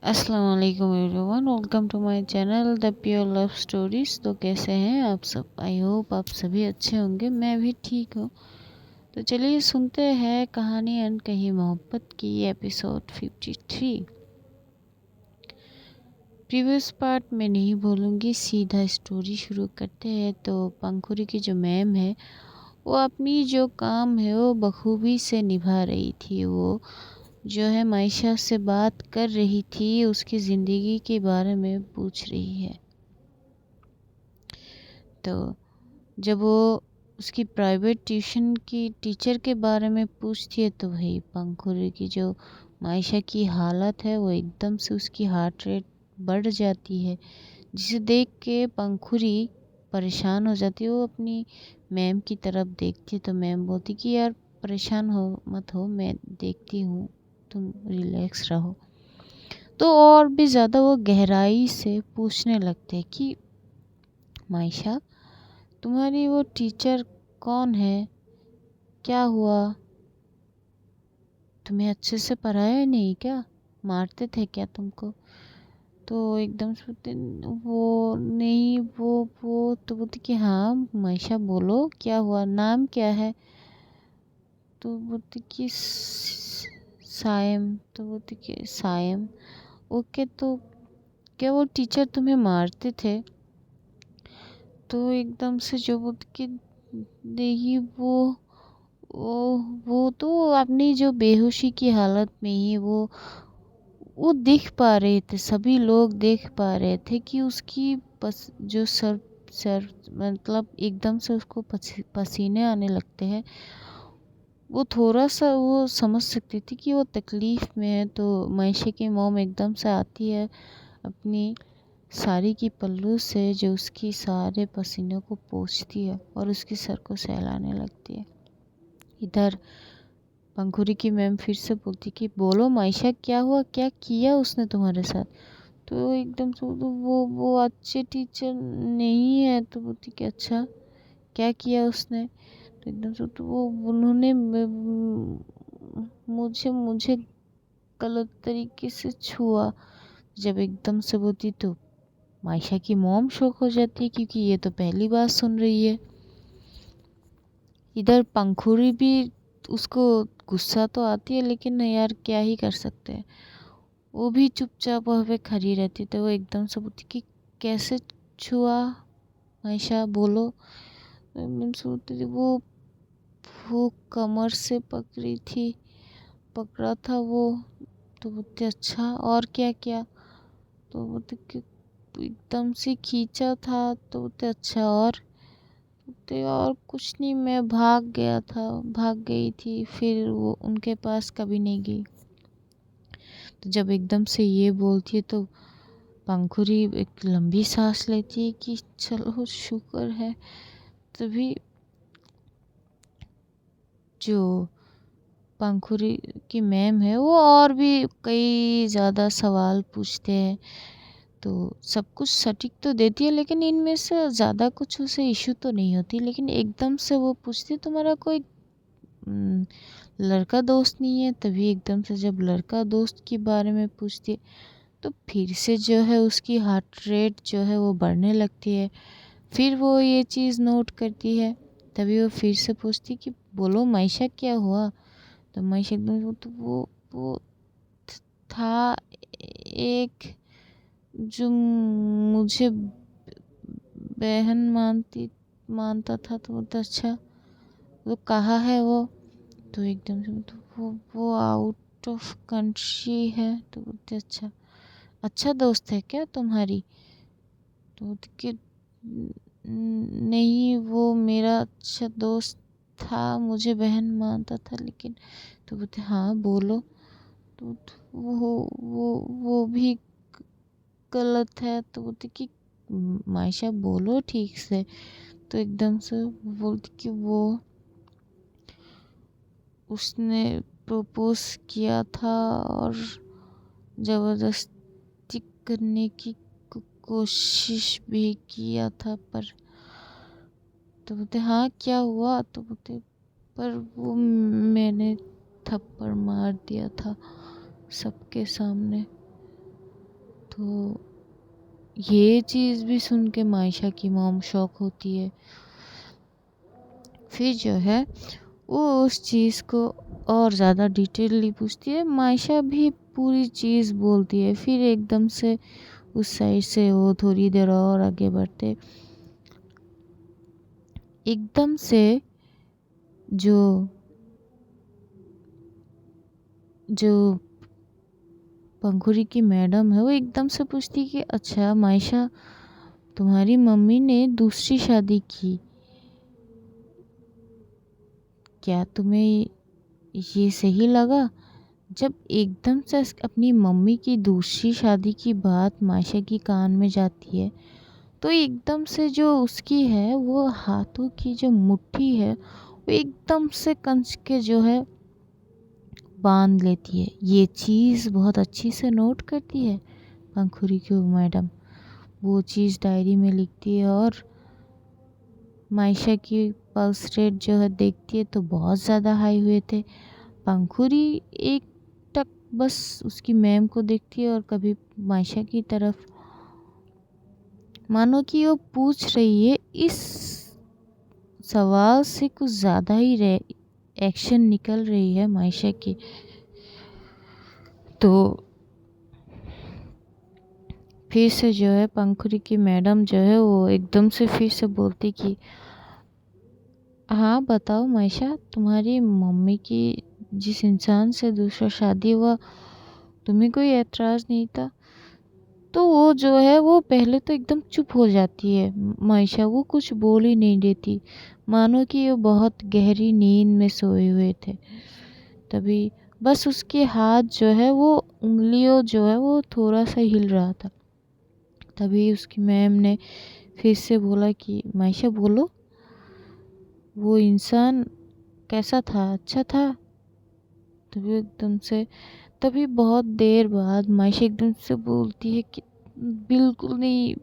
अस्सलाम वालेकुम everyone, welcome to my channel the pure love stories. तो कैसे हैं आप सब? आई होप आप सभी अच्छे होंगे। मैं भी ठीक हूँ। तो चलिए सुनते हैं कहानी अनकही मोहब्बत की एपिसोड 53। प्रीवियस पार्ट में नहीं बोलूँगी, सीधा स्टोरी शुरू करते हैं। तो पंखुरी की जो मैम है वो अपनी जो काम है वो बखूबी से निभा रही थी। वो जो है मायशा से बात कर रही थी, उसकी ज़िंदगी के बारे में पूछ रही है। तो जब वो उसकी प्राइवेट ट्यूशन की टीचर के बारे में पूछती है तो वही पंखुरी की जो मायशा की हालत है वो एकदम से उसकी हार्ट रेट बढ़ जाती है, जिसे देख के पंखुरी परेशान हो जाती है। वो अपनी मैम की तरफ देखती है तो मैम बोलती कि यार परेशान हो मत हो, मैं देखती हूँ, तुम रिलैक्स रहो। तो और भी ज़्यादा वो गहराई से पूछने लगते हैं कि मायशा, तुम्हारी वो टीचर कौन है? क्या हुआ? तुम्हें अच्छे से पढ़ाया नहीं क्या? मारते थे क्या तुमको? तो एकदम से बोलते, वो नहीं, वो तो बोलती कि हाँ मायशा बोलो क्या हुआ, नाम क्या है? तो बोलती कि सायम। तो बोलती कि सायम, ओके। तो क्या वो टीचर तुम्हें मारते थे? तो एकदम से जो बोलती कि नहीं, वो तो अपनी जो बेहोशी की हालत में ही वो देख पा रहे थे, सभी लोग देख पा रहे थे कि उसकी जो सर सर मतलब एकदम से उसको पसीने आने लगते हैं। वो थोड़ा सा वो समझ सकती थी कि वो तकलीफ़ में है। तो मायशा की मॉम एकदम से आती है, अपनी साड़ी की पल्लू से जो उसकी सारे पसीने को पोंछती है और उसके सर को सहलाने लगती है। इधर पंखुरी की मैम फिर से बोलती कि बोलो मायशा, क्या हुआ, क्या किया उसने तुम्हारे साथ? तो एकदम से तो वो अच्छे टीचर नहीं है। तो बोलती कि अच्छा, क्या किया उसने? तो एकदम से तो वो उन्होंने मुझे मुझे गलत तरीके से छुआ। जब एकदम से बोलती तो मायशा की मॉम शॉक हो जाती है, क्योंकि ये तो पहली बार सुन रही है। इधर पंखुड़ी भी, उसको गुस्सा तो आती है लेकिन यार क्या ही कर सकते हैं। वो भी चुपचाप वहाँ पे खड़ी रहती। तो वो एकदम से बोलती कि कैसे छुआ मायशा, बोलो। मीन्स बोलती थी वो कमर से पकड़ी थी, पकड़ा था वो। तो बोलते अच्छा, और क्या किया? तो बोलते कि एकदम से खींचा था। तो बोलते अच्छा, और कुछ नहीं, मैं भाग गया था, भाग गई थी, फिर वो उनके पास कभी नहीं गई। तो जब एकदम से ये बोलती है तो पंखुरी एक लंबी सांस लेती है कि चलो शुक्र है। तभी जो पंखुरी की मैम है वो और भी कई ज़्यादा सवाल पूछते हैं। तो सब कुछ सटीक तो देती है लेकिन इनमें से ज़्यादा कुछ उसे इशू तो नहीं होती। लेकिन एकदम से वो पूछती तुम्हारा कोई हम्म, लड़का दोस्त नहीं है? तभी एकदम से जब लड़का दोस्त के बारे में पूछती है तो फिर से जो है उसकी हार्ट रेट जो है वो बढ़ने लगती है। फिर वो ये चीज़ नोट करती है। तभी वो फिर से पूछती कि बोलो मायशा, क्या हुआ? तो मायशा एकदम तो वो था एक जो मुझे बहन मानता था। तो बोलता अच्छा, वो कहाँ है वो? तो एकदम से तो वो आउट ऑफ कंट्री है। तो बोलते अच्छा, अच्छा दोस्त है क्या तुम्हारी? तो बोलती कि नहीं, वो मेरा अच्छा दोस्त था, मुझे बहन मानता था लेकिन। तो बोलते हाँ बोलो। तो वो भी गलत है। तो बोलती कि मायशा बोलो ठीक से। तो एकदम से बोलती कि वो उसने प्रपोज किया था और ज़बरदस्ती करने की कोशिश भी किया था, पर। तो बोलते हाँ क्या हुआ? तो बोलते पर वो मैंने थप्पड़ मार दिया था सबके सामने। तो ये चीज़ भी सुन के मायशा की मॉम शॉक होती है। फिर जो है वो उस चीज़ को और ज़्यादा डिटेलली पूछती है। मायशा भी पूरी चीज़ बोलती है। फिर एकदम से उस साइड से वो थोड़ी देर और आगे बढ़ते, एकदम से जो जो पंखुड़ी की मैडम है वो एकदम से पूछती कि अच्छा मायशा, तुम्हारी मम्मी ने दूसरी शादी की, क्या तुम्हें ये सही लगा? जब एकदम से अपनी मम्मी की दूसरी शादी की बात मायशा की कान में जाती है, तो एकदम से जो उसकी है वो हाथों की जो मुट्ठी है वो एकदम से कंच के जो है बांध लेती है। ये चीज़ बहुत अच्छी से नोट करती है पंखुड़ी की मैडम। वो चीज़ डायरी में लिखती है और मायशा की पल्स रेट जो है देखती है तो बहुत ज़्यादा हाई हुए थे। पंखुड़ी एक टक बस उसकी मैम को देखती है और कभी मायशा की तरफ, मानो कि वो पूछ रही है इस सवाल से कुछ ज़्यादा ही एक्शन निकल रही है मायशा की। तो फिर से जो है पंखुड़ी की मैडम जो है वो एकदम से फिर से बोलती कि हाँ बताओ मायशा, तुम्हारी मम्मी की जिस इंसान से दूसरा शादी हुआ, तुम्हें कोई ऐतराज़ नहीं था? तो वो जो है वो पहले तो एकदम चुप हो जाती है मायशा, वो कुछ बोल ही नहीं देती, मानो कि वो बहुत गहरी नींद में सोए हुए थे। तभी बस उसके हाथ जो है वो उंगलियों जो है वो थोड़ा सा हिल रहा था। तभी उसकी मैम ने फिर से बोला कि मायशा बोलो, वो इंसान कैसा था, अच्छा था? तभी एकदम से, तभी बहुत देर बाद मायशा एकदम से बोलती है कि बिल्कुल नहीं,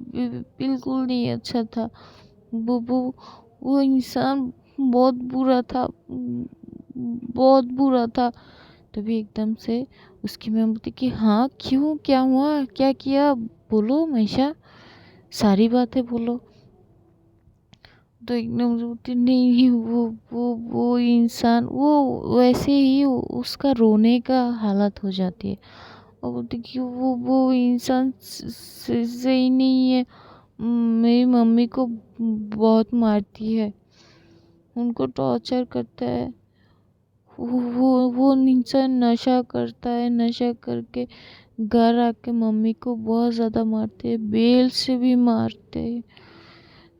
बिल्कुल नहीं अच्छा था। वो इंसान बहुत बुरा था, बहुत बुरा था। तभी एकदम से उसकी मैम बोलती कि हाँ क्यों, क्या हुआ, क्या किया, बोलो मायशा, सारी बातें बोलो। तो एकदम से बोलती नहीं, वो इंसान वो वैसे ही उसका रोने का हालत हो जाती है और बोलती कि वो इंसान सही नहीं है, मेरी मम्मी को बहुत मारती है, उनको टॉर्चर करता है, वो इंसान नशा करता है, नशा करके घर आके मम्मी को बहुत ज़्यादा मारते हैं, बेल से भी मारते हैं।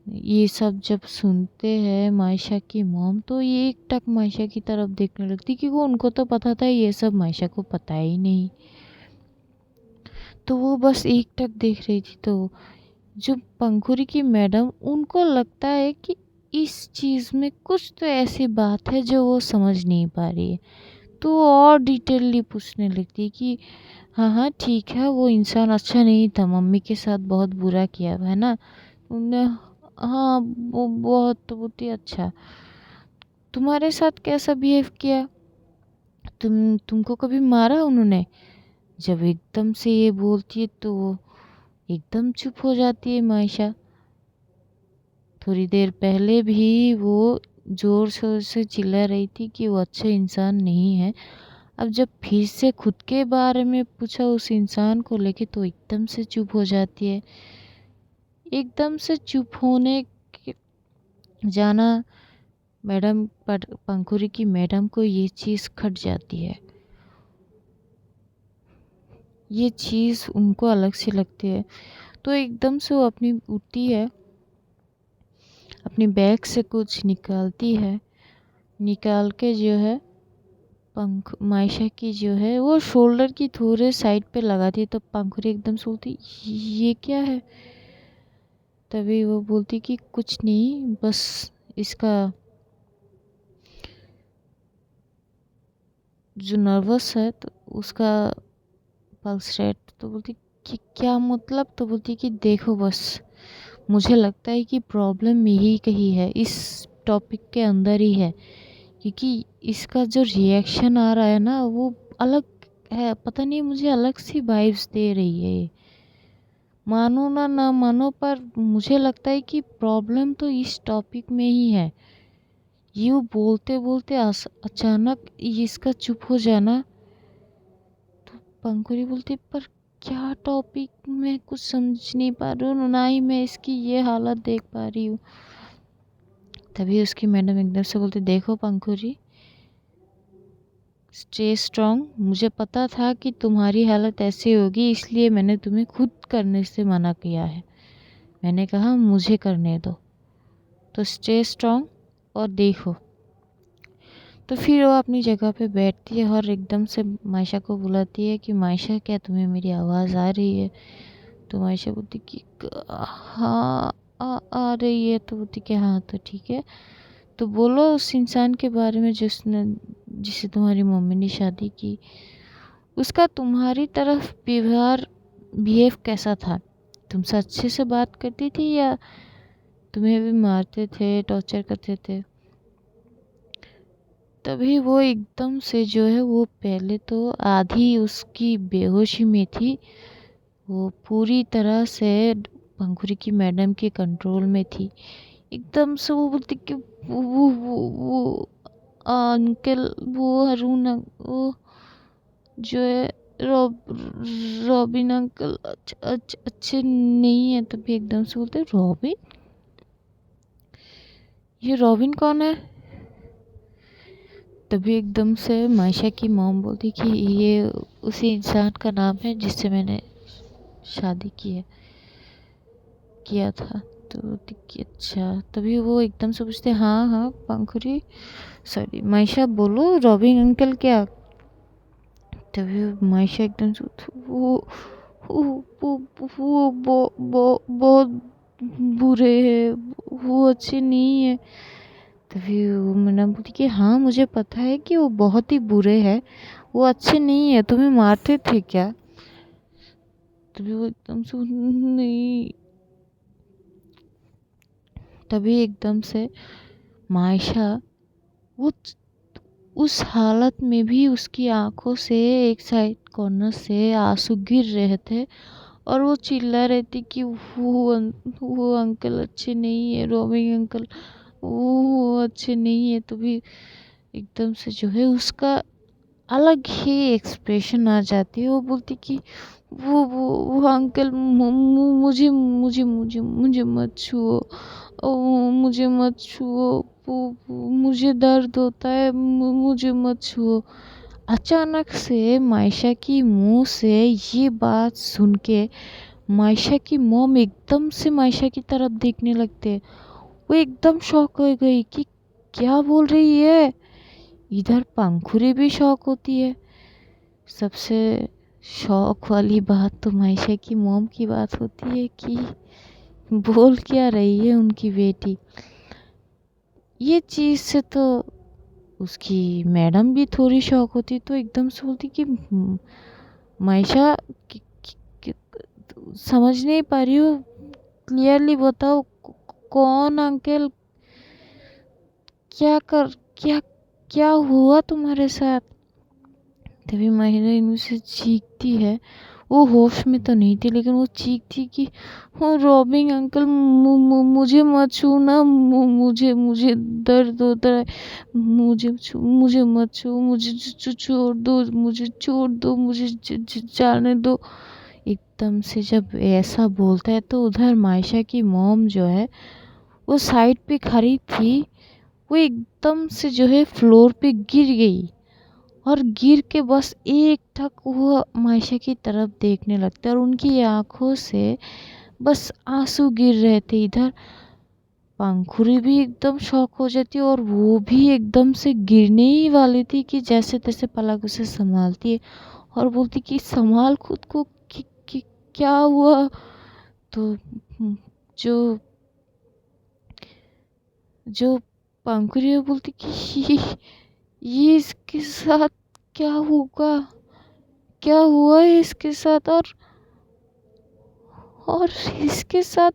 ये सब जब सुनते हैं मायशा की मॉम तो ये एक टक मायशा की तरफ देखने लगती, क्योंकि उनको तो पता था ये सब मायशा को पता ही नहीं। तो वो बस एक टक देख रही थी। तो जो पंखुड़ी की मैडम, उनको लगता है कि इस चीज़ में कुछ तो ऐसी बात है जो वो समझ नहीं पा रही है। तो वो और डिटेलली पूछने लगती है कि हाँ हाँ ठीक है, वो इंसान अच्छा नहीं था, मम्मी के साथ बहुत बुरा किया है ना उन्होंने। हाँ वो बहुत ही अच्छा, तुम्हारे साथ कैसा बिहेव किया, तुमको कभी मारा उन्होंने? जब एकदम से ये बोलती है तो वो एकदम चुप हो जाती है मायशा। थोड़ी देर पहले भी वो जोर शोर से चिल्ला रही थी कि वो अच्छा इंसान नहीं है, अब जब फिर से खुद के बारे में पूछा उस इंसान को लेके तो एकदम से चुप हो जाती है। एकदम से चुप होने जाना मैडम पर पंखुड़ी की मैडम को ये चीज़ खट जाती है। ये चीज़ उनको अलग सी लगती है। तो एकदम से वो अपनी उठती है, अपनी बैग से कुछ निकालती है, निकाल के जो है पंख मायशा की जो है वो शोल्डर की थोड़े साइड पे लगाती है। तो पंखुड़ी एकदम से बोलती ये क्या है? तभी वो बोलती कि कुछ नहीं, बस इसका जो नर्वस है तो उसका पल्स रेट। तो बोलती कि क्या मतलब? तो बोलती कि देखो बस, मुझे लगता है कि प्रॉब्लम यही कहीं है, इस टॉपिक के अंदर ही है, क्योंकि इसका जो रिएक्शन आ रहा है ना वो अलग है, पता नहीं मुझे अलग सी वाइब्स दे रही है ये। मानो ना मानो, पर मुझे लगता है कि प्रॉब्लम तो इस टॉपिक में ही है। यूँ बोलते बोलते अचानक इसका चुप हो जाना। तो पंखुड़ी बोलती, पर क्या टॉपिक, मैं कुछ समझ नहीं पा रही हूँ, ना ही मैं इसकी ये हालत देख पा रही हूँ। तभी उसकी मैडम एकदम से बोलती, देखो पंखुड़ी, स्टे स्ट्रांग। मुझे पता था कि तुम्हारी हालत ऐसी होगी, इसलिए मैंने तुम्हें खुद करने से मना किया है। मैंने कहा मुझे करने दो, तो स्टे स्ट्रांग और देखो। तो फिर वो अपनी जगह पे बैठती है और एकदम से मायशा को बुलाती है कि मायशा, क्या तुम्हें मेरी आवाज़ आ रही है? तो मायशा बोलती कि हाँ आ रही है। तो बोलती कि हाँ तो ठीक है, तो बोलो उस इंसान के बारे में जिसे तुम्हारी मम्मी ने शादी की, उसका तुम्हारी तरफ बिहेव कैसा था? तुमसे अच्छे से बात करती थी या तुम्हें भी मारते थे, टॉर्चर करते थे? तभी वो एकदम से जो है, वो पहले तो आधी उसकी बेहोशी में थी, वो पूरी तरह से पंखुड़ी की मैडम के कंट्रोल में थी। एकदम से वो बोलती कि वो अंकल, वो वो जो है रॉबिन अंकल अच्छे नहीं है। तभी एकदम से बोलते, रॉबिन? ये रॉबिन कौन है? तभी एकदम से मायशा की मॉम बोलती कि ये उसी इंसान का नाम है जिससे मैंने शादी किया था। तो बोलती कि अच्छा। तभी वो एकदम से पूछते, हाँ हाँ पंखुड़ी, सॉरी मायशा, बोलो रॉबिन अंकल क्या? तभी मायशा एकदम से वो वो बहुत बुरे हैं, वो अच्छे नहीं है। तभी वो मैडम बोलती कि हाँ मुझे पता है कि वो बहुत ही बुरे हैं, वो अच्छे नहीं है, तुम्हें मारते थे क्या? तभी वो एकदम से नहीं। तभी एकदम से मायशा, वो उस हालत में भी उसकी आंखों से एक साइड कॉर्नर से आंसू गिर रहे थे और वो चिल्ला रही थी कि वो अंकल अच्छे नहीं है, रॉबिन अंकल वो अच्छे नहीं है। तो भी एकदम से जो है उसका अलग ही एक्सप्रेशन आ जाती है। वो बोलती कि वो अंकल, मुझे मत छुओ, मुझे मत छुओ, मुझे दर्द होता है, मुझे मत छुओ। अचानक से मायशा की मुंह से ये बात सुन के मायशा की मॉम एकदम से मायशा की तरफ देखने लगते। वो एकदम शॉक हो गई कि क्या बोल रही है। इधर पंखुड़ी भी शॉक होती है। सबसे शौक वाली बात तो मायशा की मॉम की बात होती है कि बोल क्या रही है उनकी बेटी। ये चीज़ से तो उसकी मैडम भी थोड़ी शौक होती, तो एकदम से बोलती कि मायशा, कि- समझ नहीं पा रही हूँ, क्लियरली बताओ कौन अंकल, क्या क्या हुआ तुम्हारे साथ? तभी महिला इनमें से चीखती है। वो होश में तो नहीं थी, लेकिन वो चीखती कि हो रॉबिन अंकल, मुझे मत छूना, मुझे दर्द होता है, मुझे मत छू, मुझे छोड़ दो, मुझे छोड़ दो, मुझे जाने दो। एकदम से जब ऐसा बोलता है तो उधर मायशा की मॉम जो है, वो साइड पे खड़ी थी, वो एकदम से जो है फ्लोर पे गिर गई और गिर के बस एक टक वो मायशा की तरफ देखने लगते और उनकी आंखों से बस आंसू गिर रहे थे। इधर पंखुड़ी भी एकदम शॉक हो जाती और वो भी एकदम से गिरने ही वाली थी कि जैसे तैसे पलक उसे संभालती है और बोलती कि संभाल खुद को, कि क्या हुआ? तो जो जो पंखुड़ी है बोलती कि ये इसके साथ क्या होगा, क्या हुआ है इसके साथ? और इसके साथ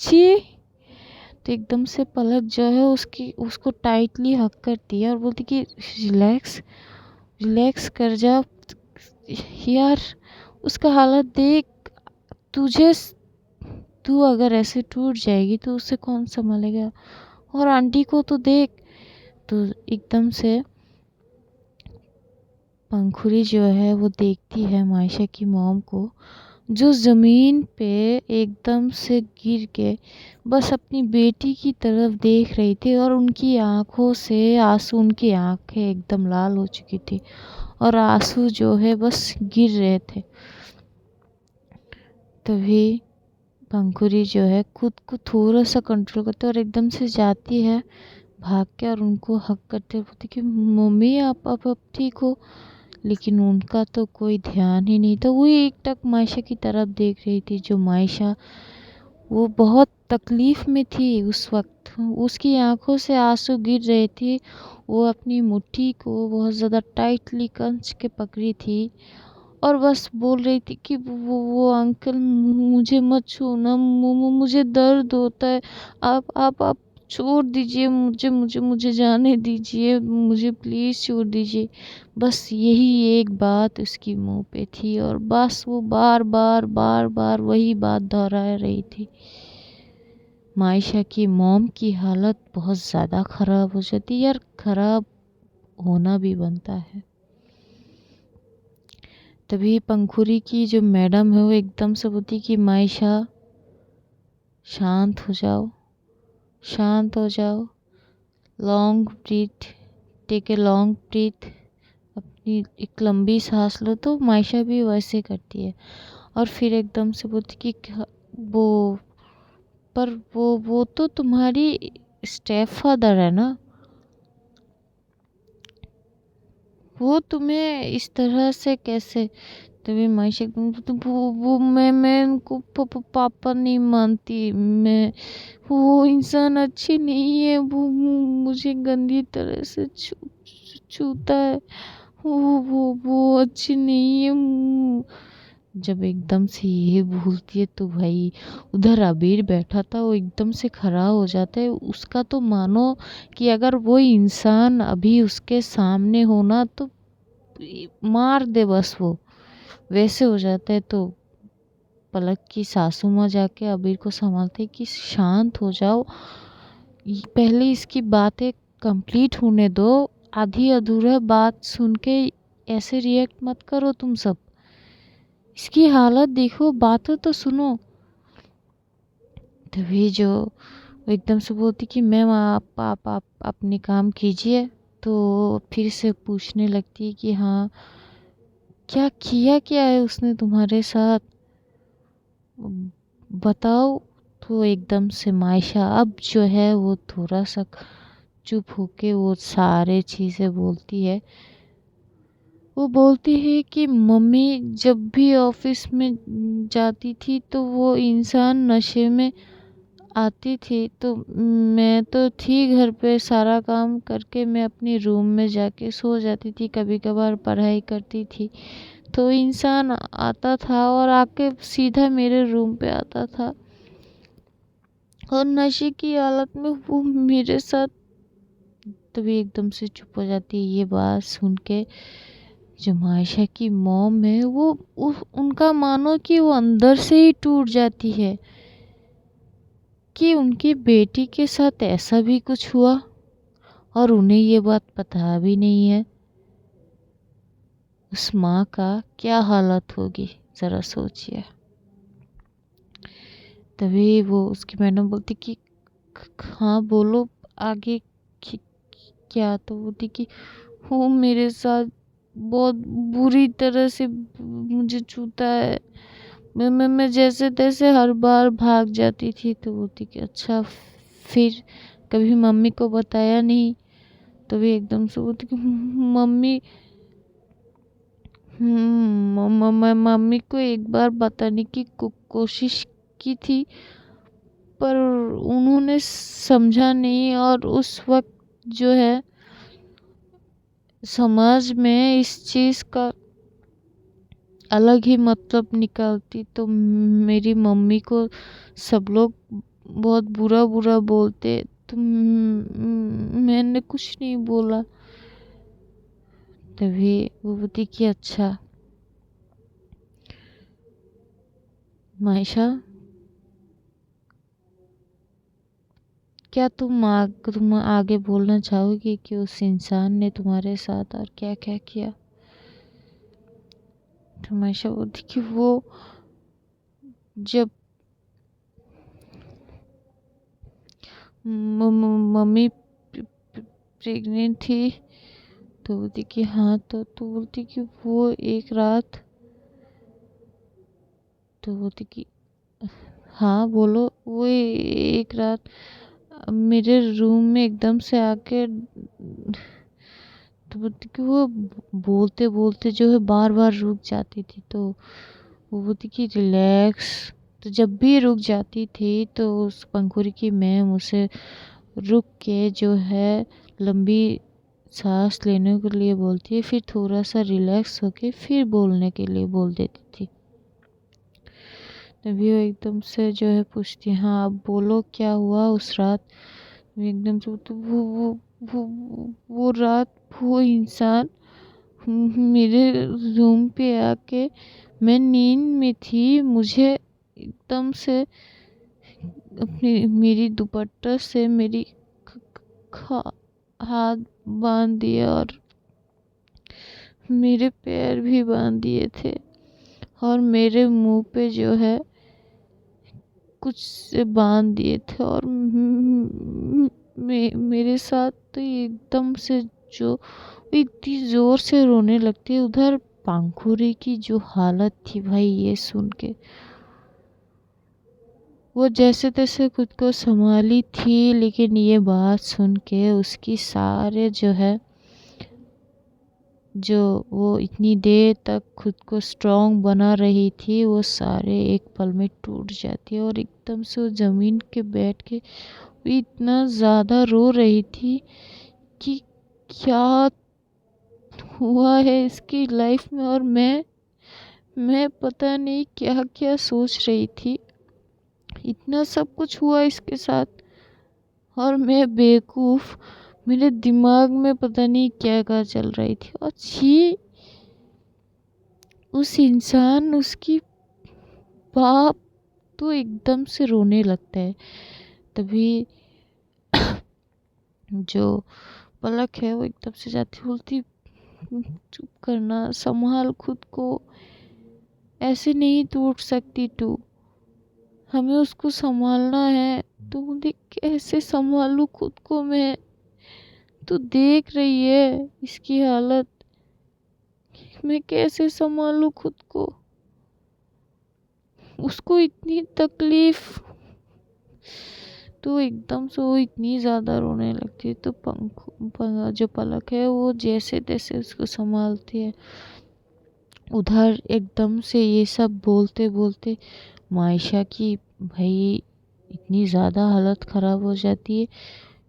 जी। तो एकदम से पलक जो है उसकी उसको टाइटली हक करती है और बोलती कि रिलैक्स, रिलैक्स कर जा यार, उसका हालत देख। तुझे तू अगर ऐसे टूट जाएगी तो उसे कौन संभालेगा? और आंटी को तो देख। तो एकदम से पंखुड़ी जो है वो देखती है मायशा की मॉम को, जो ज़मीन पे एकदम से गिर के बस अपनी बेटी की तरफ देख रही थी, और उनकी आंखों से आंसू, उनकी आंखें एकदम लाल हो चुकी थी और आंसू जो है बस गिर रहे थे। तभी पंखुड़ी जो है खुद को थोड़ा सा कंट्रोल करते और एकदम से जाती है भाग के, और उनको हक करते हुए बोलती कि मम्मी आप अब ठीक हो। लेकिन उनका तो कोई ध्यान ही नहीं था, वो एकटक मायशा की तरफ देख रही थी, जो मायशा वो बहुत तकलीफ में थी उस वक्त। उसकी आंखों से आंसू गिर रहे थे। वो अपनी मुट्ठी को बहुत ज़्यादा टाइटली कंच के पकड़ी थी और बस बोल रही थी कि वो अंकल मुझे मत छूना, मुझे दर्द होता है, आप छोड़ दीजिए मुझे, मुझे जाने दीजिए, मुझे प्लीज़ छोड़ दीजिए। बस यही एक बात उसकी मुंह पे थी और बस वो बार बार बार बार वही बात दोहरा रही थी। मायशा की मॉम की हालत बहुत ज़्यादा ख़राब हो जाती है यार, ख़राब होना भी बनता है। तभी पंखुड़ी की जो मैडम है वो एकदम से बोलती कि मायशा शांत हो जाओ, शांत हो जाओ, long breath, take a long breath, अपनी एक लंबी सांस लो। तो मायशा भी वैसे करती है और फिर एकदम से बोलती कि वो पर वो तो तुम्हारी स्टेप फादर है ना, वो तुम्हें इस तरह से कैसे? तभी मायशा एकदम तो वो मैं उनको पापा नहीं मानती, मैं वो इंसान अच्छी नहीं है, वो मुझे गंदी तरह से छूता है, वो अच्छी नहीं है। जब एकदम से ये भूलती है तो भाई उधर अबीर बैठा था, वो एकदम से खड़ा हो जाता है। उसका तो मानो कि अगर वो इंसान अभी उसके सामने होना तो मार दे बस, वो वैसे हो जाता है। तो पलक की सासू माँ जाके अबीर को संभालते कि शांत हो जाओ, पहले इसकी बातें कंप्लीट होने दो, आधी अधूरा बात सुन के ऐसे रिएक्ट मत करो तुम सब, इसकी हालत देखो, बातें तो सुनो। तभी जो वो एकदम से बोलती कि मैम आप अपने काम कीजिए। तो फिर से पूछने लगती है कि हाँ क्या किया, क्या है उसने तुम्हारे साथ, बताओ। तो एकदम से मायशा अब जो है वो थोड़ा सा चुप होके वो सारे चीज़ें बोलती है। वो बोलती है कि मम्मी जब भी ऑफिस में जाती थी तो वो इंसान नशे में आती थी, तो मैं तो थी घर पे, सारा काम करके मैं अपनी रूम में जाके सो जाती थी, कभी कभार पढ़ाई करती थी। तो इंसान आता था और आके सीधा मेरे रूम पे आता था और नशे की हालत में वो मेरे साथ। तभी एकदम से चुप हो जाती है ये बात सुन के। जो मायशा की मॉम है वो उनका मानो कि वो अंदर से ही टूट जाती है कि उनकी बेटी के साथ ऐसा भी कुछ हुआ और उन्हें ये बात पता भी नहीं है। उस माँ का क्या हालत होगी ज़रा सोचिए। तभी वो उसकी मैडम बोलती कि हाँ बोलो आगे क्या? तो बोलती कि वो मेरे साथ बहुत बुरी तरह से मुझे छूता है, मैं जैसे तैसे हर बार भाग जाती थी। तो बोलती कि अच्छा फिर कभी मम्मी को बताया नहीं? तो भी एकदम से बोलती कि मम्मी मैं मम्मी को एक बार बताने की कोशिश की थी पर उन्होंने समझा नहीं, और उस वक्त जो है समाज में इस चीज़ का अलग ही मतलब निकालती, तो मेरी मम्मी को सब लोग बहुत बुरा बुरा बोलते, तो मैंने कुछ नहीं बोला। तभी वो बोलती कि अच्छा मायशा, क्या तुम आगे बोलना चाहोगी कि उस इंसान ने तुम्हारे साथ और क्या क्या किया? तो मायशा बोलती कि वो जब मम्मी प्रेग्नेंट थी तो बोलती कि हाँ, तो बोलती कि वो एक रात, तो बोलती कि हाँ बोलो, वो एक रात मेरे रूम में एकदम से आके, तो बोलती कि वो बोलते बोलते जो है बार बार रुक जाती थी, तो वो बोलती कि रिलैक्स। तो जब भी रुक जाती थी तो उस पंखुड़ी की मैम उसे रुक के जो है लंबी सांस लेने के लिए बोलती है, फिर थोड़ा सा रिलैक्स होके फिर बोलने के लिए बोल देती थी। तभी वो एकदम से जो है पूछती है, हाँ अब बोलो क्या हुआ उस रात? एकदम से तो वो रात वो इंसान मेरे रूम पे आके, मैं नींद में थी, मुझे एकदम से अपनी मेरी दुपट्टा से मेरी हाथ बांध दिया और मेरे पैर भी बांध दिए थे, और मेरे मुंह पे जो है कुछ से बांध दिए थे, और मेरे साथ तो एकदम से जो इतनी जोर से रोने लगती है। उधर पांखुरी की जो हालत थी भाई, ये सुन के वो जैसे तैसे खुद को संभाली थी, लेकिन ये बात सुन के उसकी सारे जो है, जो वो इतनी देर तक खुद को स्ट्रांग बना रही थी, वो सारे एक पल में टूट जाती है। और एकदम से वो ज़मीन के बैठ के वो इतना ज़्यादा रो रही थी कि क्या हुआ है इसकी लाइफ में, और मैं पता नहीं क्या क्या सोच रही थी। इतना सब कुछ हुआ इसके साथ और मैं बेवकूफ़, मेरे दिमाग में पता नहीं क्या क्या चल रही थी। अच्छी उस इंसान, उसकी बाप तो एकदम से रोने लगता है। तभी जो पलक है वो एकदम से जाती, बोलती चुप करना, संभाल खुद को, ऐसे नहीं टूट सकती तू, हमें उसको संभालना है। तो बोलती कैसे संभालूं खुद को मैं, तू देख रही है इसकी हालत, मैं कैसे संभालूं खुद को, उसको इतनी तकलीफ। तो एकदम से वो इतनी ज़्यादा रोने लगती है। तो जो पलक है वो जैसे तैसे उसको संभालती है। उधर एकदम से ये सब बोलते बोलते मायशा की भाई इतनी ज़्यादा हालत ख़राब हो जाती है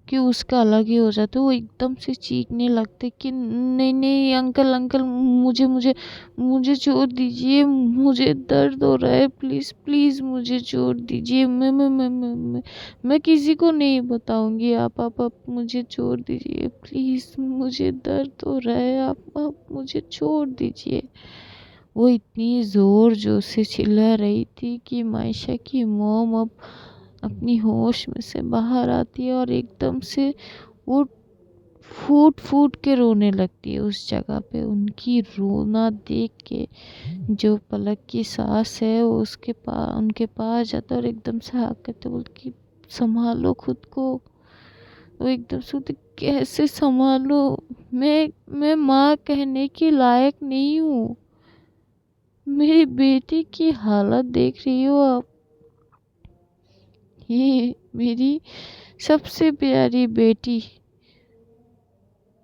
कि उसका अलग ही हो जाता है। वो एकदम से चीखने लगते कि नहीं नहीं अंकल अंकल, मुझे मुझे मुझे छोड़ दीजिए, मुझे दर्द हो रहा है, प्लीज़ प्लीज़ मुझे छोड़ दीजिए, मैं किसी को नहीं बताऊंगी, आप मुझे छोड़ दीजिए प्लीज़, मुझे दर्द हो रहा है, आप मुझे छोड़ दीजिए। वो इतनी ज़ोर जोर से चिल्ला रही थी कि मायशा की मॉम अब अपनी होश में से बाहर आती है और एकदम से वो फूट फूट के रोने लगती है उस जगह पे। उनकी रोना देख के जो पलक की सास है वो उनके पास जाता और एकदम से हाँक करते बोलती कि संभालो खुद को। वो एकदम से बोलती कैसे संभालो, मैं माँ कहने के लायक नहीं हूँ, मेरी बेटी की हालत देख रही हो आप, ये मेरी सबसे प्यारी बेटी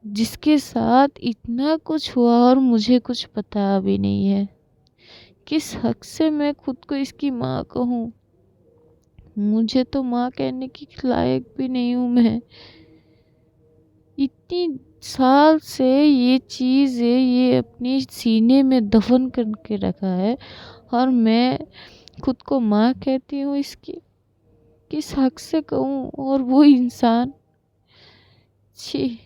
जिसके साथ इतना कुछ हुआ और मुझे कुछ पता भी नहीं है, किस हक से मैं खुद को इसकी माँ कहूँ, मुझे तो माँ कहने की लायक भी नहीं हूँ मैं। इतनी साल से ये चीज़ है, ये अपने सीने में दफन करके रखा है और मैं खुद को माँ कहती हूँ इसकी, किस हक से कहूँ। और वो इंसान, छी,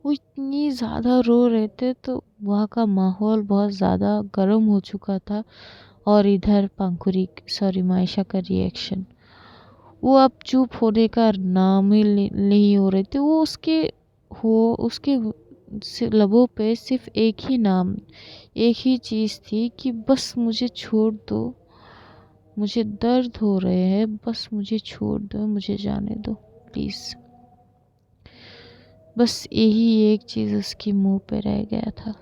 वो इतनी ज़्यादा रो रहे थे, तो वहाँ का माहौल बहुत ज़्यादा गर्म हो चुका था। और इधर पंखुरी सॉरी मायशा का रिएक्शन, वो अब चुप होने का नाम ही नहीं हो रहे थे। वो उसके लबों पे सिर्फ एक ही नाम, एक ही चीज़ थी कि बस मुझे छोड़ दो, मुझे दर्द हो रहे हैं, बस मुझे छोड़ दो, मुझे जाने दो प्लीज़। बस यही एक चीज़ उसकी मुंह पे रह गया था।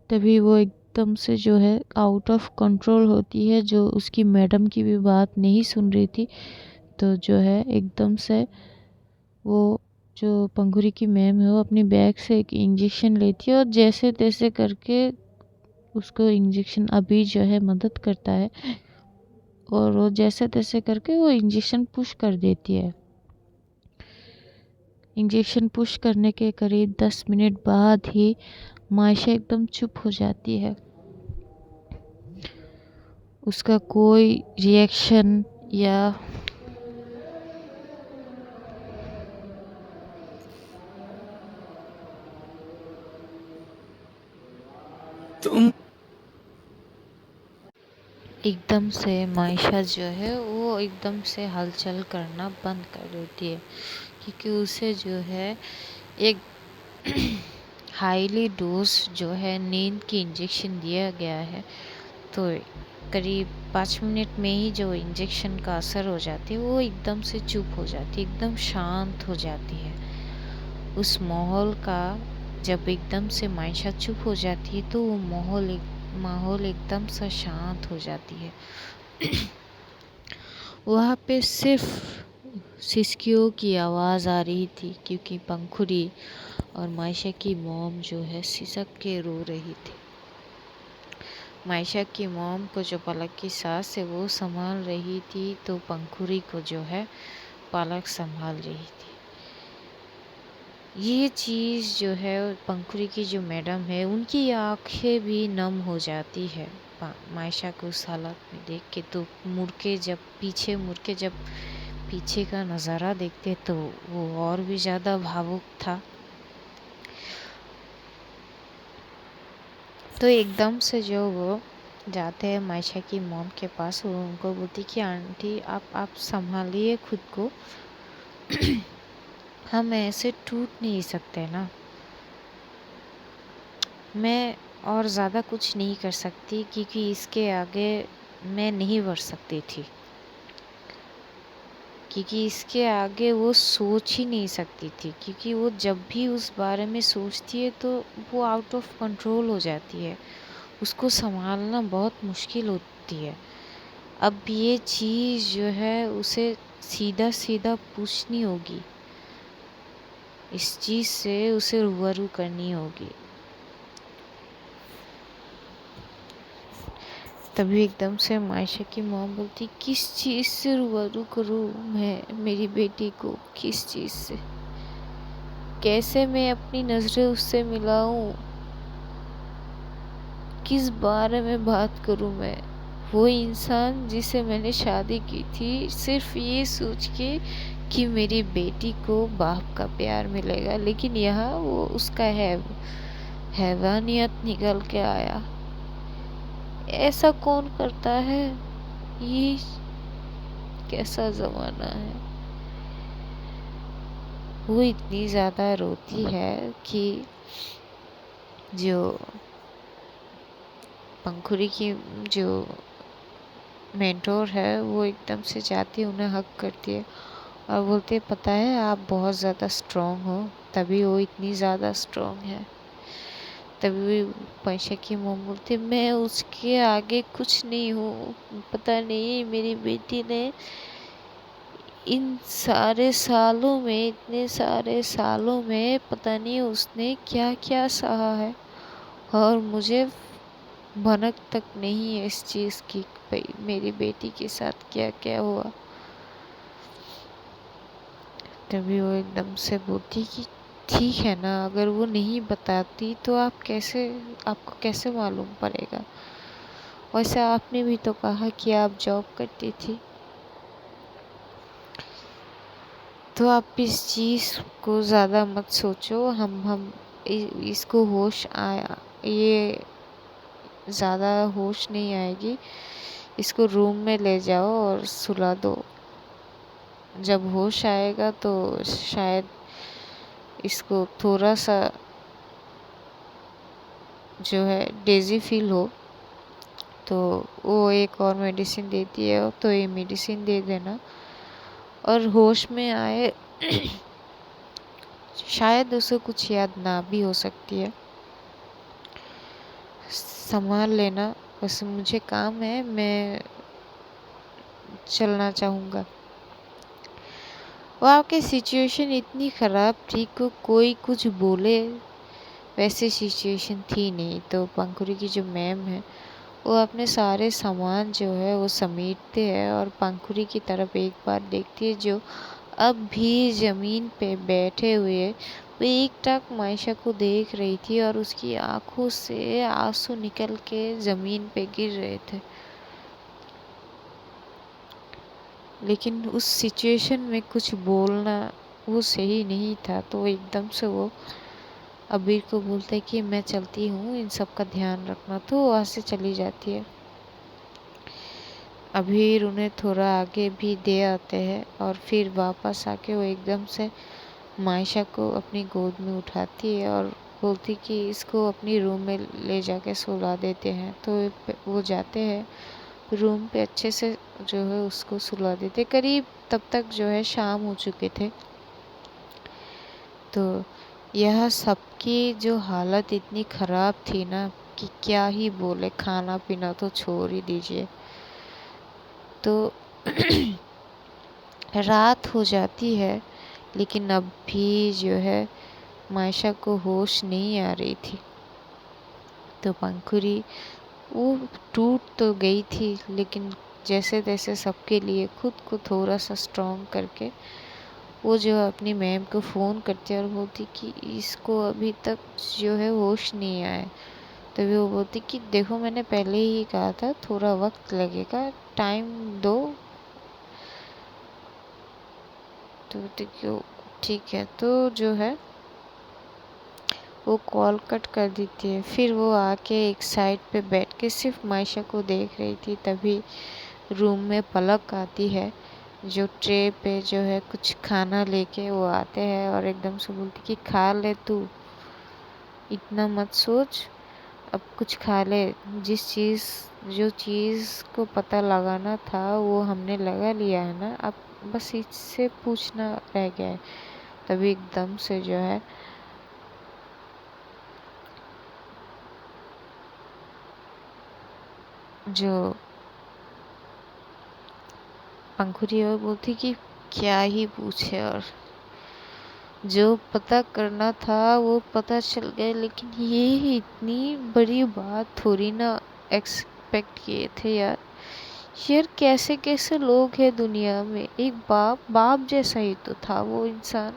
तभी वो एकदम से जो है आउट ऑफ कंट्रोल होती है, जो उसकी मैडम की भी बात नहीं सुन रही थी। तो जो है एकदम से वो जो पंखुरी की मैम है, वो अपनी बैग से एक इंजेक्शन लेती है और जैसे तैसे करके उसको इंजेक्शन अभी जो है मदद करता है, और वो जैसे तैसे करके वो इंजेक्शन पुश कर देती है। इंजेक्शन पुश करने के करीब 10 मिनट बाद ही मायशा एकदम चुप हो जाती है। उसका कोई रिएक्शन या तुम एकदम से मायशा जो है वो एकदम से हलचल करना बंद कर देती है, क्योंकि उसे जो है एक हाईली डोज जो है नींद की इंजेक्शन दिया गया है। तो करीब 5 मिनट में ही जो इंजेक्शन का असर हो जाती है, वो एकदम से चुप हो जाती है, एकदम शांत हो जाती है। उस माहौल का जब एकदम से मायशा चुप हो जाती है, तो वो माहौल एकदम से शांत हो जाती है। वहाँ पे सिर्फ सिसकियों की आवाज़ आ रही थी, क्योंकि पंखुड़ी और मायशा की मॉम जो है सिसक के रो रही थी। मायशा की मॉम को जो पलक की सास है वो संभाल रही थी, तो पंखुड़ी को जो है पलक संभाल रही थी। ये चीज़ जो है पंखुड़ी की जो मैडम है, उनकी आंखें भी नम हो जाती है मायशा को उस हालत में देख के। तो मुड़ के जब पीछे का नज़ारा देखते, तो वो और भी ज़्यादा भावुक था। तो एकदम से जो वो जाते हैं मायशा की मॉम के पास, वो उनको बोलती कि आंटी आप संभालिए खुद को, हम ऐसे टूट नहीं सकते ना, मैं और ज़्यादा कुछ नहीं कर सकती, क्योंकि इसके आगे मैं नहीं बढ़ सकती थी, क्योंकि इसके आगे वो सोच ही नहीं सकती थी, क्योंकि वो जब भी उस बारे में सोचती है तो वो आउट ऑफ कंट्रोल हो जाती है, उसको संभालना बहुत मुश्किल होती है। अब ये चीज़ जो है उसे सीधा सीधा पूछनी होगी, इस चीज़ से उसे रूबरू करनी होगी। तभी एकदम से मायशा की मॉम बोलती, किस चीज़ से रूबरू करूँ मैं मेरी बेटी को, किस चीज़ से, कैसे मैं अपनी नज़रें उससे मिलाऊं, किस बारे में बात करूं मैं। वो इंसान जिसे मैंने शादी की थी सिर्फ ये सोच के कि मेरी बेटी को बाप का प्यार मिलेगा, लेकिन यहाँ वो उसका हैवानियत निकल के आया। ऐसा कौन करता है, ये कैसा ज़माना है। वो इतनी ज़्यादा रोती है कि जो पंखुड़ी की जो मेंटोर है, वो एकदम से जाती है, उन्हें हक करती है और बोलती है, पता है आप बहुत ज़्यादा स्ट्रॉन्ग हो, तभी वो इतनी ज़्यादा स्ट्रॉन्ग है। तभी पैसे की मॉम बोलती है, मैं उसके आगे कुछ नहीं हूँ, पता नहीं मेरी बेटी ने इन सारे सालों में, इतने सारे सालों में पता नहीं उसने क्या क्या सहा है, और मुझे भनक तक नहीं है इस चीज़ की भाई मेरी बेटी के साथ क्या क्या हुआ। तभी वो एकदम से बोलती कि ठीक है ना, अगर वो नहीं बताती तो आपको कैसे मालूम पड़ेगा। वैसे आपने भी तो कहा कि आप जॉब करती थी। तो आप इस चीज़ को ज़्यादा मत सोचो। हम इसको होश आया, ये ज़्यादा होश नहीं आएगी, इसको रूम में ले जाओ और सुला दो। जब होश आएगा तो शायद इसको थोड़ा सा जो है डेजी फील हो, तो वो एक और मेडिसिन देती है, तो ये मेडिसिन दे देना और होश में आए। शायद उसे कुछ याद ना भी हो सकती है, संभाल लेना। बस मुझे काम है, मैं चलना चाहूँगा। वहाँ की सिचुएशन इतनी ख़राब थी कि कोई कुछ बोले वैसी सिचुएशन थी नहीं। तो पंखुड़ी की जो मैम है वो अपने सारे सामान जो है वो समेटते हैं और पंखुड़ी की तरफ एक बार देखती है, जो अब भी ज़मीन पे बैठे हुए वो एकटक मायशा को देख रही थी और उसकी आंखों से आंसू निकल के ज़मीन पे गिर रहे थे। लेकिन उस सिचुएशन में कुछ बोलना वो सही नहीं था, तो एकदम से वो अबीर को बोलता है कि मैं चलती हूँ, इन सब का ध्यान रखना। तो वहाँ से चली जाती है। अबीर उन्हें थोड़ा आगे भी दे आते हैं और फिर वापस आके वो एकदम से मायशा को अपनी गोद में उठाती है और बोलती कि इसको अपनी रूम में ले जाके सुला देते हैं। तो वो जाते हैं रूम पे, अच्छे से जो है उसको सुला देते। करीब तब तक जो है शाम हो चुके थे। तो यह सबकी जो हालत इतनी ख़राब थी ना कि क्या ही बोले, खाना पीना तो छोड़ ही दीजिए। तो रात हो जाती है, लेकिन अब भी जो है मायशा को होश नहीं आ रही थी। तो पंखुड़ी वो टूट तो गई थी, लेकिन जैसे तैसे सबके लिए खुद को थोड़ा सा स्ट्रॉन्ग करके वो जो है अपनी मैम को फ़ोन करती है और बोलती कि इसको अभी तक जो है होश नहीं आया। तभी वो बोलती कि देखो मैंने पहले ही कहा था थोड़ा वक्त लगेगा, टाइम दो। तो क्यों, ठीक है। तो जो है वो कॉल कट कर देती है। फिर वो आके एक साइड पे बैठ के सिर्फ मायशा को देख रही थी। तभी रूम में पलक आती है, जो ट्रे पे जो है कुछ खाना लेके वो आते हैं और एकदम से बोलती कि खा ले, तू इतना मत सोच, अब कुछ खा ले। जो चीज़ को पता लगाना था वो हमने लगा लिया है ना, अब बस इससे पूछना रह गया है। तभी एकदम से जो है जो पंखुड़ी और बोलती कि क्या ही पूछे, और जो पता करना था वो पता चल गया। लेकिन ये इतनी बड़ी बात थोड़ी ना एक्सपेक्ट किए थे यार। यार कैसे कैसे लोग हैं दुनिया में। एक बाप जैसा ही तो था वो इंसान,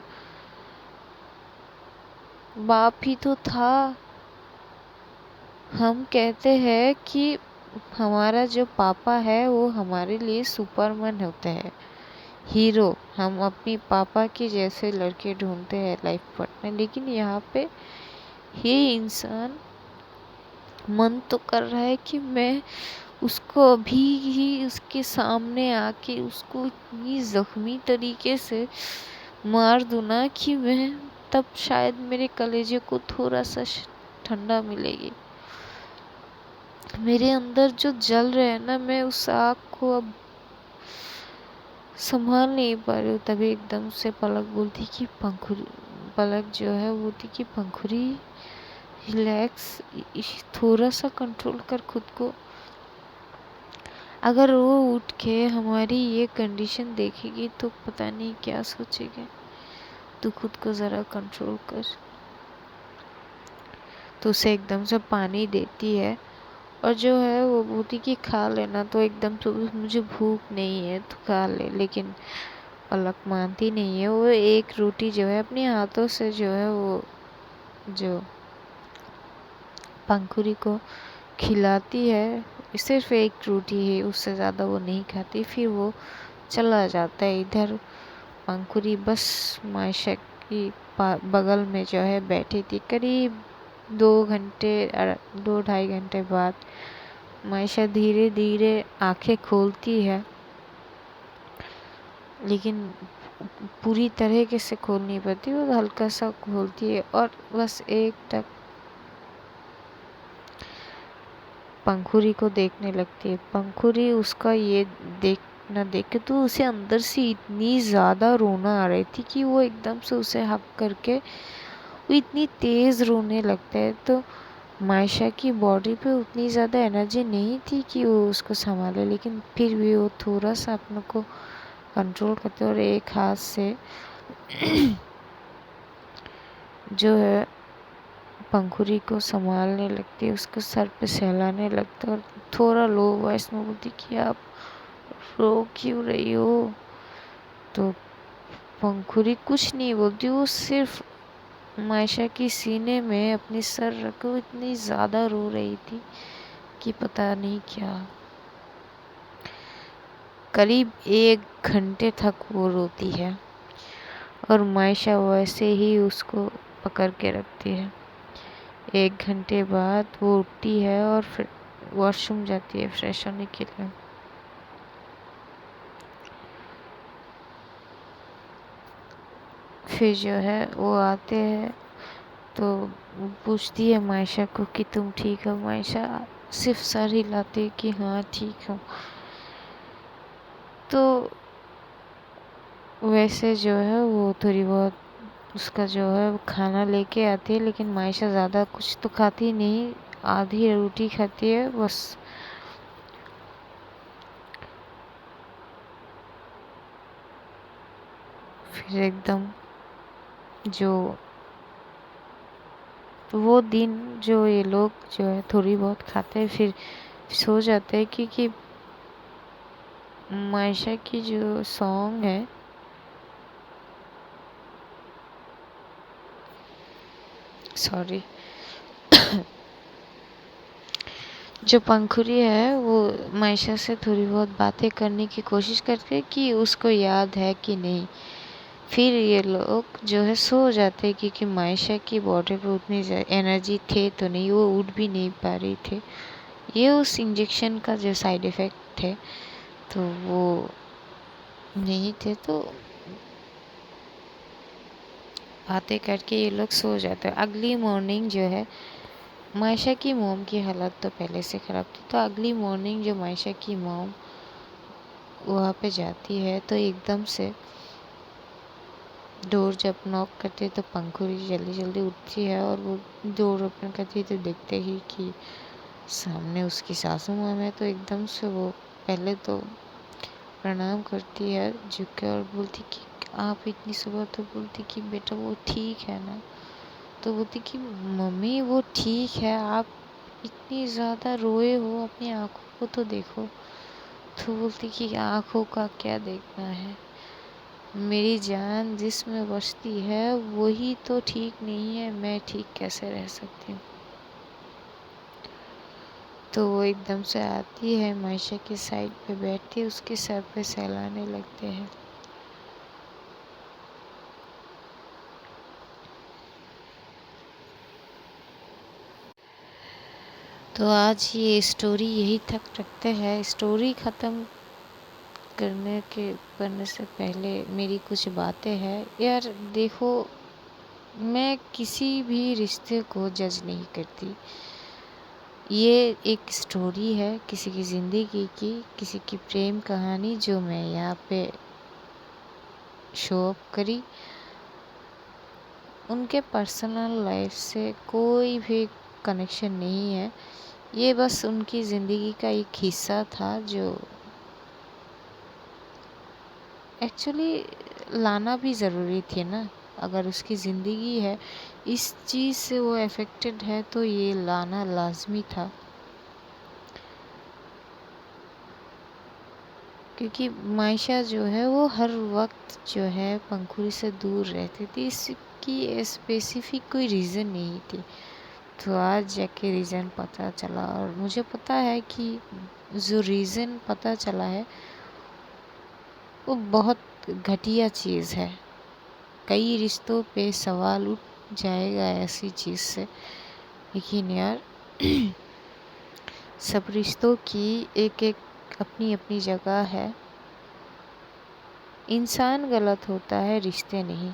बाप ही तो था। हम कहते हैं कि हमारा जो पापा है वो हमारे लिए सुपरमैन होते हैं, हीरो। हम अपनी पापा के जैसे लड़के ढूंढते हैं लाइफ पार्टनर। लेकिन यहाँ पे ये इंसान मन तो कर रहा है कि मैं उसको अभी ही उसके सामने आके उसको इतनी ज़ख्मी तरीके से मार दूँ ना कि मैं तब शायद मेरे कलेजे को थोड़ा सा ठंडा मिलेगी। मेरे अंदर जो जल रहे हैं ना, मैं उस आग को अब संभाल नहीं पा रही हूँ। तभी एकदम से पलक बोलती कि पंखुड़ी, पलक जो है वो बोलती कि पंखुड़ी रिलैक्स, थोड़ा सा कंट्रोल कर खुद को। अगर वो उठ के हमारी ये कंडीशन देखेगी तो पता नहीं क्या सोचेगी। तू खुद को ज़रा कंट्रोल कर। तो उसे एकदम से पानी देती है और जो है वो बोलती कि खा लेना। तो एकदम से मुझे भूख नहीं है, तो खा ले। लेकिन पलक मानती नहीं है। वो एक रोटी जो है अपने हाथों से जो है वो जो पंखुड़ी को खिलाती है। सिर्फ एक रोटी है, उससे ज़्यादा वो नहीं खाती। फिर वो चला जाता है। इधर पंखुरी बस मायशा की बगल में जो है बैठी थी। करीब 2 घंटे 2-2.5 घंटे बाद मायशा धीरे धीरे आंखें खोलती है, लेकिन पूरी तरीके से खोल नहीं पाती, वो हल्का सा खोलती है और बस एक टक पंखुरी को देखने लगती है। पंखुरी उसका ये देख के तो उसे अंदर से इतनी ज़्यादा रोना आ रही थी कि वो एकदम से उसे हक करके वो इतनी तेज़ रोने लगता है। तो मायशा की बॉडी पे उतनी ज़्यादा एनर्जी नहीं थी कि वो उसको संभाले, लेकिन फिर भी वो थोड़ा सा अपने को कंट्रोल करते और एक हाथ से जो है पंखुरी को संभालने लगती है, उसको सर पे सहलाने लगता है और थोड़ा लो वॉइस में बोलती कि आप रो क्यों रही हो। तो पंखुरी कुछ नहीं बोलती, वो सिर्फ मायशा की सीने में अपनी सर रख के इतनी ज़्यादा रो रही थी कि पता नहीं क्या। करीब 1 घंटे तक वो रोती है और मायशा वैसे ही उसको पकड़ के रखती है। 1 घंटे बाद वो उठती है और फिर वॉशरूम जाती है फ्रेश होने के लिए। फिर जो है वो आते हैं तो पूछती है मायशा को कि तुम ठीक हो। मायशा सिर्फ सर हिलाती है कि हाँ ठीक हूँ। तो वैसे जो है वो थोड़ी बहुत उसका जो है वो खाना लेके आती है, लेकिन मायशा ज़्यादा कुछ तो खाती नहीं, आधी रोटी खाती है बस। फिर एकदम जो वो दिन जो ये लोग जो है थोड़ी बहुत खाते हैं फिर सो जाते हैं, क्योंकि मायशा की जो सॉन्ग है सॉरी जो पंखुरी है वो मायशा से थोड़ी बहुत बातें करने की कोशिश करते हैं कि उसको याद है कि नहीं। फिर ये लोग जो है सो जाते हैं, क्योंकि मायशा की बॉडी पे उतनी एनर्जी थे तो नहीं, वो उठ भी नहीं पा रही थे। ये उस इंजेक्शन का जो साइड इफ़ेक्ट थे तो वो नहीं थे। तो बातें करके ये लोग सो जाते हैं। अगली मॉर्निंग जो है मायशा की मॉम की हालत तो पहले से ख़राब थी, तो अगली मॉर्निंग जो मायशा की मॉम वहाँ पे जाती है तो एकदम से डोर जब नॉक करती है तो पंखुरी जल्दी जल्दी उठती है और वो डोर ओपन करती है तो देखते ही कि सामने उसकी सासू माँ है। तो एकदम से वो पहले तो प्रणाम करती है झुक के और बोलती कि आप इतनी सुबह, तो बोलती कि बेटा वो ठीक है ना। तो बोलती कि मम्मी वो ठीक है, आप इतनी ज़्यादा रोए हो, अपनी आँखों को तो देखो। तो बोलती कि आँखों का क्या देखना है, मेरी जान जिसमें बसती है वही तो ठीक नहीं है, मैं ठीक कैसे रह सकती हूँ। तो वो एकदम से आती है मायशा की साइड पे बैठती है, उसके सर पे सहलाने लगते हैं। तो आज ये स्टोरी यही तक रखते हैं। स्टोरी ख़त्म करने से पहले मेरी कुछ बातें हैं यार। देखो, मैं किसी भी रिश्ते को जज नहीं करती। ये एक स्टोरी है किसी की ज़िंदगी की, किसी की प्रेम कहानी जो मैं यहाँ पे शो अप करी। उनके पर्सनल लाइफ से कोई भी कनेक्शन नहीं है, ये बस उनकी ज़िंदगी का एक हिस्सा था जो एक्चुअली लाना भी ज़रूरी थी ना। अगर उसकी ज़िंदगी है, इस चीज़ से वो अफेक्टेड है तो ये लाना लाजमी था, क्योंकि मायशा जो है वो हर वक्त जो है पंखुरी से दूर रहती थी। इसकी स्पेसिफिक कोई रीज़न नहीं थी। तो आज जाके रीज़न पता चला और मुझे पता है कि जो रीज़न पता चला है वो बहुत घटिया चीज़ है। कई रिश्तों पे सवाल उठ जाएगा ऐसी चीज़ से, लेकिन यार सब रिश्तों की एक एक अपनी अपनी जगह है। इंसान गलत होता है, रिश्ते नहीं।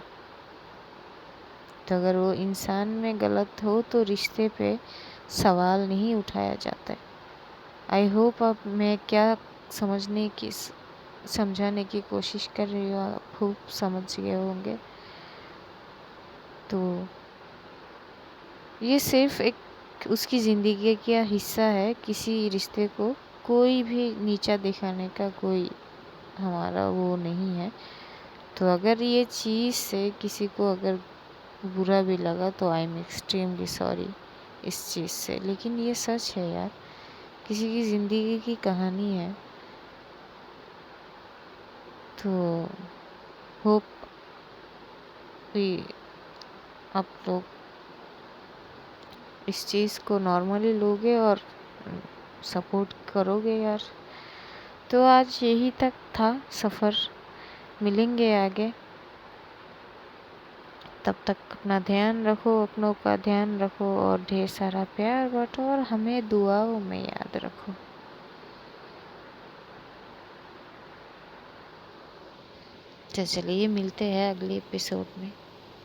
तो अगर वो इंसान में गलत हो तो रिश्ते पे सवाल नहीं उठाया जाता है। आई होप आप मैं क्या समझाने की कोशिश कर रही हूँ आप खूब समझ गए होंगे। तो ये सिर्फ एक उसकी ज़िंदगी का हिस्सा है। किसी रिश्ते को कोई भी नीचा दिखाने का कोई हमारा वो नहीं है। तो अगर ये चीज़ से किसी को अगर बुरा भी लगा तो आई एम एक्सट्रीमली सॉरी इस चीज़ से, लेकिन ये सच है यार, किसी की ज़िंदगी की कहानी है। तो होप कि आप लोग इस चीज़ को नॉर्मली लोगे और सपोर्ट करोगे यार। तो आज यही तक था सफ़र, मिलेंगे आगे। तब तक अपना ध्यान रखो, अपनों का ध्यान रखो और ढेर सारा प्यार बांटो और हमें दुआओं में याद रखो। तो चलिए मिलते हैं अगले एपिसोड में।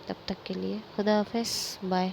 तब तक के लिए खुदा हाफिज़, बाय।